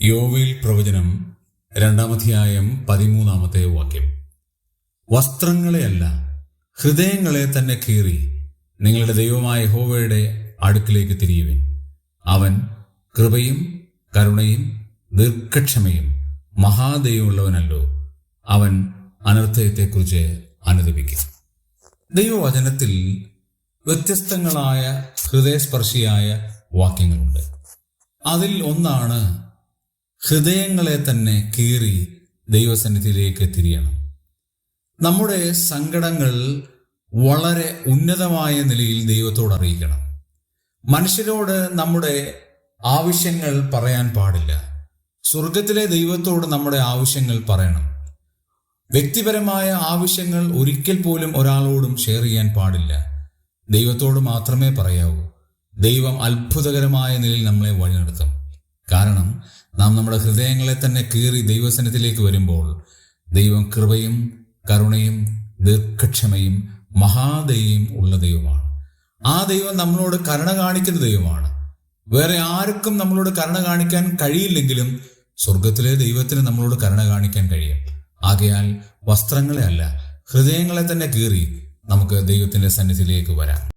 യോവേൽ പ്രവചനം 2-13 വസ്ത്രങ്ങളെയല്ല, ഹൃദയങ്ങളെ തന്നെ കീറി നിങ്ങളുടെ ദൈവമായ യഹോവയുടെ അടുക്കിലേക്ക് തിരിയുവിൻ. അവൻ കൃപയും കരുണയും ദീർഘക്ഷമയും മഹാദയമുള്ളവനല്ലോ. അവൻ അനർത്ഥത്തെക്കുറിച്ച് അനുദപിക്കും. ദൈവവചനത്തിൽ വ്യത്യസ്തങ്ങളായ ഹൃദയസ്പർശിയായ വാക്യങ്ങളുണ്ട്. അതിൽ ഒന്നാണ് ഹൃദയങ്ങളെ തന്നെ കീറി ദൈവസന്നിധിയിലേക്ക് തിരിയണം. നമ്മുടെ സങ്കടങ്ങൾ വളരെ ഉന്നതമായ നിലയിൽ ദൈവത്തോട് അറിയിക്കണം. മനുഷ്യരോട് നമ്മുടെ ആവശ്യങ്ങൾ പറയാൻ പാടില്ല. സ്വർഗത്തിലെ ദൈവത്തോട് നമ്മുടെ ആവശ്യങ്ങൾ പറയണം. വ്യക്തിപരമായ ആവശ്യങ്ങൾ ഒരിക്കൽ പോലും ഒരാളോടും ഷെയർ ചെയ്യാൻ പാടില്ല. ദൈവത്തോട് മാത്രമേ പറയാവൂ. ദൈവം അത്ഭുതകരമായ നിലയിൽ നമ്മളെ വഴി നടത്തും. കാരണം നാം നമ്മുടെ ഹൃദയങ്ങളെ തന്നെ കീറി ദൈവസന്നിധിയിലേക്ക് വരുമ്പോൾ ദൈവം കൃപയും കരുണയും ദീർഘക്ഷമയും മഹാദയയും ഉള്ള ദൈവമാണ്. ആ ദൈവം നമ്മളോട് കരുണ കാണിക്കുന്ന ദൈവമാണ്. വേറെ ആർക്കും നമ്മളോട് കരുണ കാണിക്കാൻ കഴിയില്ലെങ്കിലും സ്വർഗത്തിലെ ദൈവത്തിന് നമ്മളോട് കരുണ കാണിക്കാൻ കഴിയും. ആകയാൽ വസ്ത്രങ്ങളെ അല്ല, ഹൃദയങ്ങളെ തന്നെ കീറി നമുക്ക് ദൈവത്തിന്റെ സന്നിധിയിലേക്ക് വരാം.